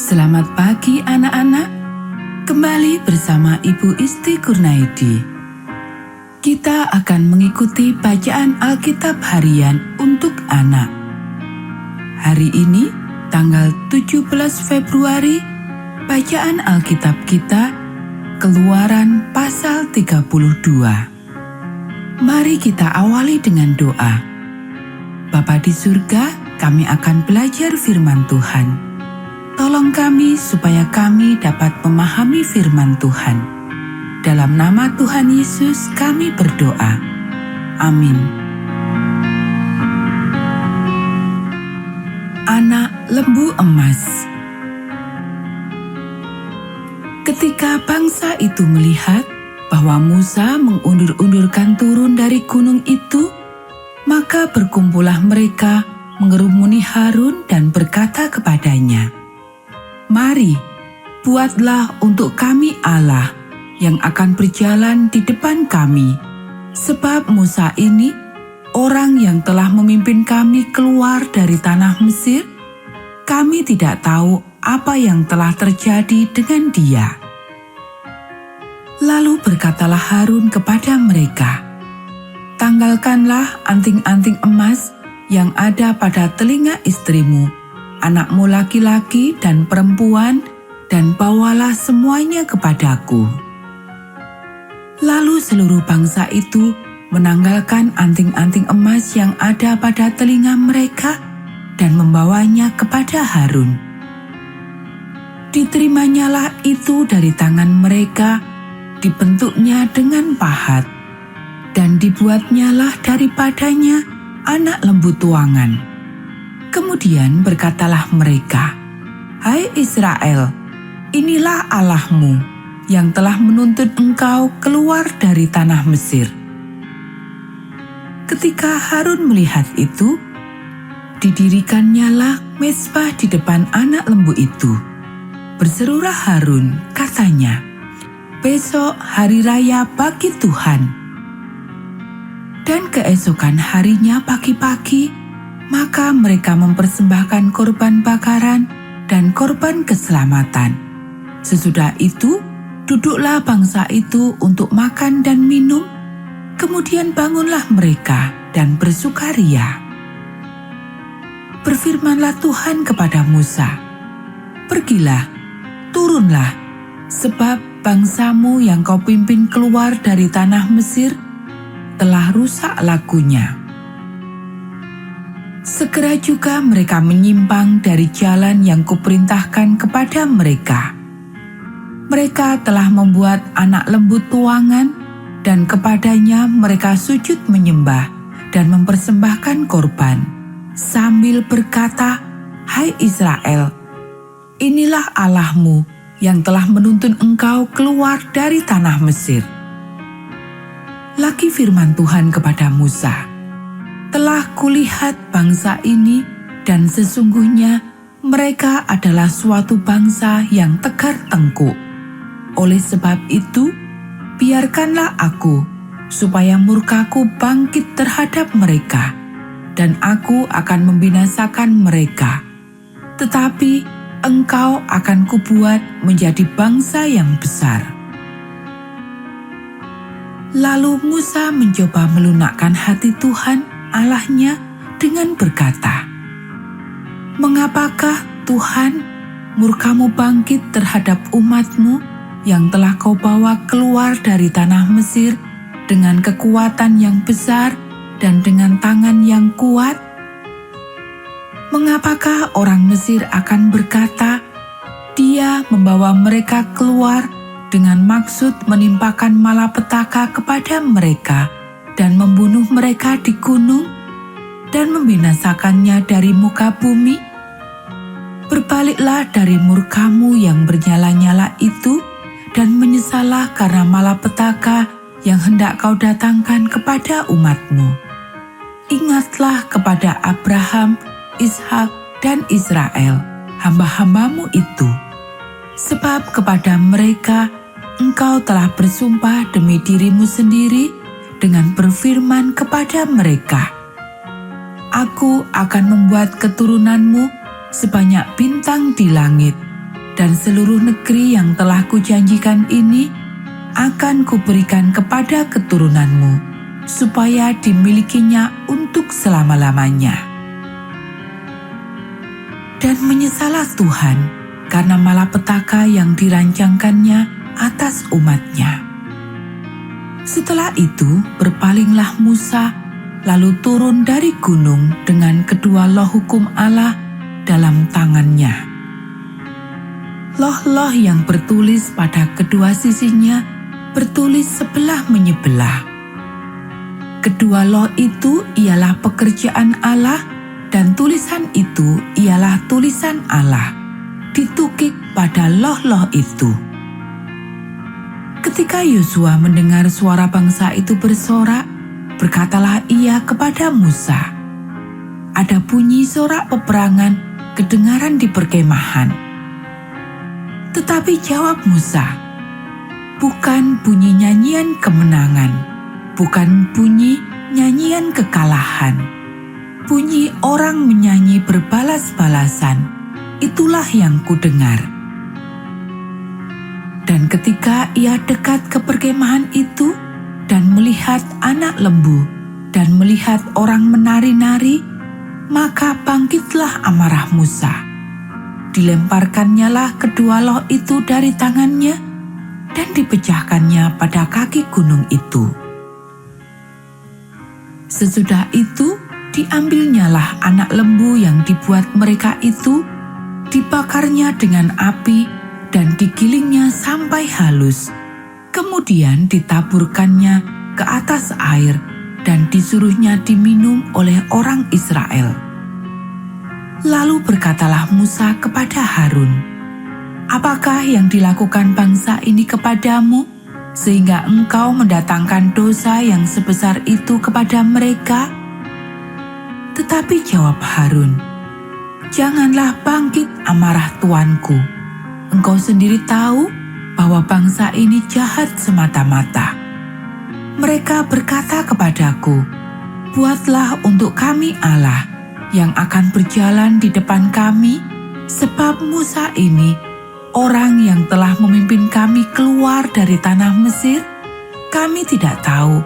Selamat pagi anak-anak, kembali bersama Ibu Isti Kurnaidi. Kita akan mengikuti bacaan Alkitab harian untuk anak. Hari ini, tanggal 17 Februari, bacaan Alkitab kita Keluaran pasal 32. Mari kita awali dengan doa. Bapa di surga, kami akan belajar firman Tuhan. Tolong kami supaya kami dapat memahami firman Tuhan. Dalam nama Tuhan Yesus kami berdoa. Amin. Anak lembu emas. Ketika bangsa itu melihat bahwa Musa mengundur-undurkan turun dari gunung itu, maka berkumpullah mereka mengerumuni Harun dan berkata kepadanya, "Mari, buatlah untuk kami Allah yang akan berjalan di depan kami, sebab Musa ini orang yang telah memimpin kami keluar dari tanah Mesir. Kami tidak tahu apa yang telah terjadi dengan dia." Lalu berkatalah Harun kepada mereka, "Tanggalkanlah anting-anting emas yang ada pada telinga istrimu, anakmu laki-laki dan perempuan, dan bawalah semuanya kepadaku." Lalu seluruh bangsa itu menanggalkan anting-anting emas yang ada pada telinga mereka dan membawanya kepada Harun. Diterimanya itu dari tangan mereka, dibentuknya dengan pahat, dan dibuatnyalah daripadanya anak lembu tuangan. Kemudian berkatalah mereka, "Hai Israel, inilah Allahmu yang telah menuntun engkau keluar dari tanah Mesir." Ketika Harun melihat itu, didirikannya mezbah di depan anak lembu itu. Berserulah Harun, katanya, "Besok hari raya bagi Tuhan." Dan keesokan harinya pagi-pagi, maka mereka mempersembahkan korban bakaran dan korban keselamatan. Sesudah itu, duduklah bangsa itu untuk makan dan minum, kemudian bangunlah mereka dan bersukaria. Berfirmanlah Tuhan kepada Musa, "Pergilah, turunlah, sebab bangsamu yang kau pimpin keluar dari tanah Mesir telah rusak lakunya." Segera juga mereka menyimpang dari jalan yang kuperintahkan kepada mereka. Mereka telah membuat anak lembu tuangan, dan kepadanya mereka sujud menyembah dan mempersembahkan korban, sambil berkata, "Hai Israel, inilah Allahmu yang telah menuntun engkau keluar dari tanah Mesir." Lagi firman Tuhan kepada Musa, "Telah kulihat bangsa ini, dan sesungguhnya mereka adalah suatu bangsa yang tegar tengkuk. Oleh sebab itu, biarkanlah aku, supaya murkaku bangkit terhadap mereka, dan aku akan membinasakan mereka. Tetapi engkau akan kubuat menjadi bangsa yang besar." Lalu Musa mencoba melunakkan hati Tuhan Allahnya dengan berkata, "Mengapakah Tuhan murkamu bangkit terhadap umatmu yang telah kau bawa keluar dari tanah Mesir dengan kekuatan yang besar dan dengan tangan yang kuat? Mengapakah orang Mesir akan berkata, 'Dia membawa mereka keluar dengan maksud menimpakan malapetaka kepada mereka dan membunuh mereka di gunung dan membinasakannya dari muka bumi?' Berbaliklah dari murkamu yang bernyala-nyala itu dan menyesallah karena malapetaka yang hendak kau datangkan kepada umatmu. Ingatlah kepada Abraham, Ishak, dan Israel, hamba-hambamu itu. Sebab kepada mereka engkau telah bersumpah demi dirimu sendiri dengan berfirman kepada mereka, 'Aku akan membuat keturunanmu sebanyak bintang di langit dan seluruh negeri yang telah kujanjikan ini akan kuberikan kepada keturunanmu, supaya dimilikinya untuk selama-lamanya. Dan menyesalah Tuhan karena malapetaka yang dirancangkannya atas umatnya. Setelah itu berpalinglah Musa, lalu turun dari gunung dengan kedua loh hukum Allah dalam tangannya. Loh-loh yang bertulis pada kedua sisinya bertulis sebelah menyebelah. Kedua loh itu ialah pekerjaan Allah, dan tulisan itu ialah tulisan Allah, ditukik pada loh-loh itu. Ketika Yosua mendengar suara bangsa itu bersorak, berkatalah ia kepada Musa, "Ada bunyi sorak peperangan kedengaran di perkemahan." Tetapi jawab Musa, "Bukan bunyi nyanyian kemenangan, bukan bunyi nyanyian kekalahan. Bunyi orang menyanyi berbalas-balasan, itulah yang kudengar." Dan ketika ia dekat ke perkemahan itu dan melihat anak lembu dan melihat orang menari-nari, maka bangkitlah amarah Musa. Dilemparkannyalah kedua loh itu dari tangannya dan dipecahkannya pada kaki gunung itu. Sesudah itu diambilnyalah anak lembu yang dibuat mereka itu, dibakarnya dengan api dan digilingnya sampai halus. Kemudian ditaburkannya ke atas air dan disuruhnya diminum oleh orang Israel. Lalu berkatalah Musa kepada Harun, "Apakah yang dilakukan bangsa ini kepadamu, sehingga engkau mendatangkan dosa yang sebesar itu kepada mereka?" Tetapi jawab Harun, "Janganlah bangkit amarah tuanku. Engkau sendiri tahu bahwa bangsa ini jahat semata-mata. Mereka berkata kepadaku, 'Buatlah untuk kami Allah yang akan berjalan di depan kami,' sebab Musa ini, orang yang telah memimpin kami keluar dari tanah Mesir, kami tidak tahu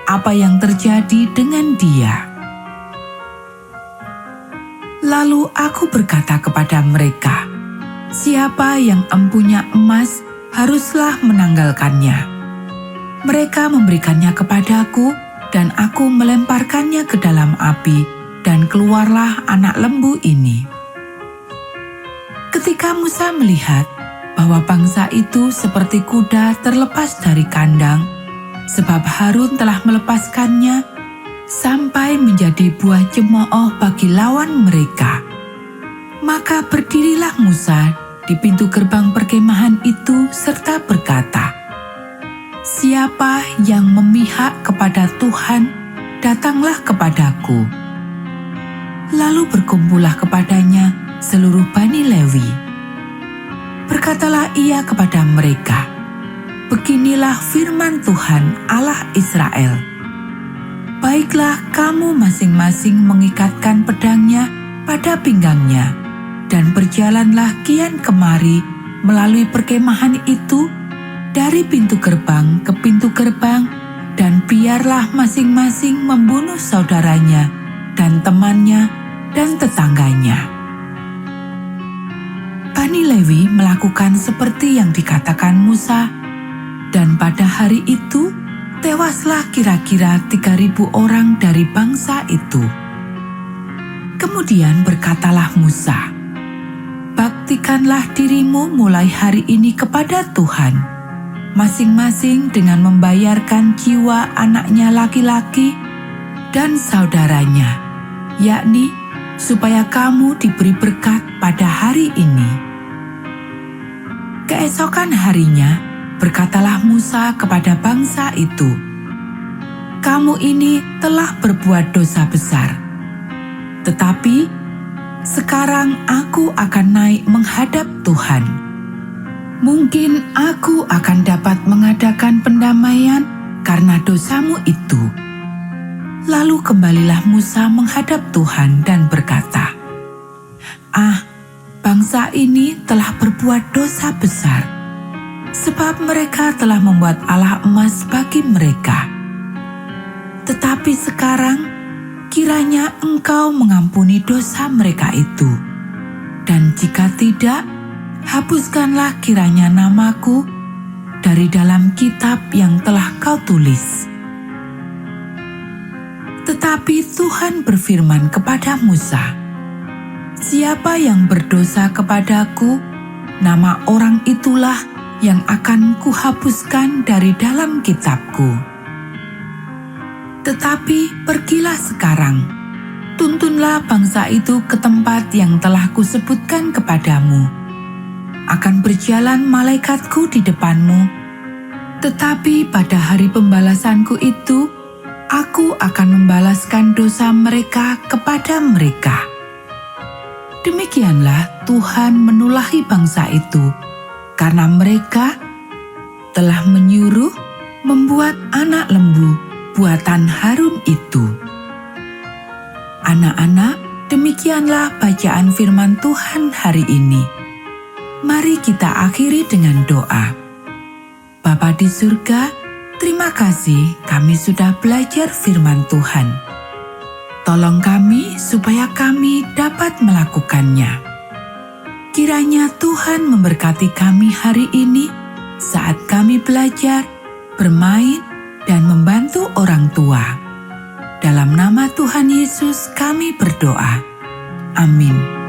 apa yang terjadi dengan dia." Lalu aku berkata kepada mereka, "Siapa yang empunya emas, haruslah menanggalkannya." Mereka memberikannya kepadaku, dan aku melemparkannya ke dalam api, dan keluarlah anak lembu ini. Ketika Musa melihat bahwa bangsa itu seperti kuda terlepas dari kandang, sebab Harun telah melepaskannya, sampai menjadi buah cemooh bagi lawan mereka, maka berdirilah Musa di pintu gerbang perkemahan itu serta berkata, "Siapa yang memihak kepada Tuhan, datanglah kepadaku." Lalu berkumpullah kepadanya seluruh Bani Lewi. Berkatalah ia kepada mereka, "Beginilah firman Tuhan Allah Israel. Baiklah kamu masing-masing mengikatkan pedangnya pada pinggangnya, dan berjalanlah kian kemari melalui perkemahan itu dari pintu gerbang ke pintu gerbang, dan biarlah masing-masing membunuh saudaranya dan temannya dan tetangganya." Bani Lewi melakukan seperti yang dikatakan Musa, dan pada hari itu tewaslah kira-kira 3.000 orang dari bangsa itu. Kemudian berkatalah Musa, "Baktikanlah dirimu mulai hari ini kepada Tuhan, masing-masing dengan membayarkan jiwa anaknya laki-laki dan saudaranya, yakni supaya kamu diberi berkat pada hari ini." Keesokan harinya berkatalah Musa kepada bangsa itu, "Kamu ini telah berbuat dosa besar. Tetapi sekarang aku akan naik menghadap Tuhan. Mungkin aku akan dapat mengadakan pendamaian karena dosamu itu." Lalu kembalilah Musa menghadap Tuhan dan berkata, "Ah, bangsa ini telah berbuat dosa besar, sebab mereka telah membuat Allah emas bagi mereka. Tetapi sekarang, kiranya Engkau mengampuni dosa mereka itu. Dan jika tidak, hapuskanlah kiranya namaku dari dalam kitab yang telah Kau tulis. Tetapi Tuhan berfirman kepada Musa, "Siapa yang berdosa kepadaku, nama orang itulah yang akan kuhapuskan dari dalam kitabku. Tetapi pergilah sekarang, tuntunlah bangsa itu ke tempat yang telah kusebutkan kepadamu. Akan berjalan malaikatku di depanmu, tetapi pada hari pembalasanku itu, aku akan membalaskan dosa mereka kepada mereka." Demikianlah Tuhan menulahi bangsa itu, karena mereka telah menyuruh membuat anak lembu buatan Harun itu. Anak-anak, demikianlah bacaan firman Tuhan hari ini. Mari kita akhiri dengan doa. Bapa di surga, terima kasih kami sudah belajar firman Tuhan. Tolong kami supaya kami dapat melakukannya. Kiranya Tuhan memberkati kami hari ini saat kami belajar, bermain, dan membantu orang tua. Dalam nama Tuhan Yesus kami berdoa. Amin.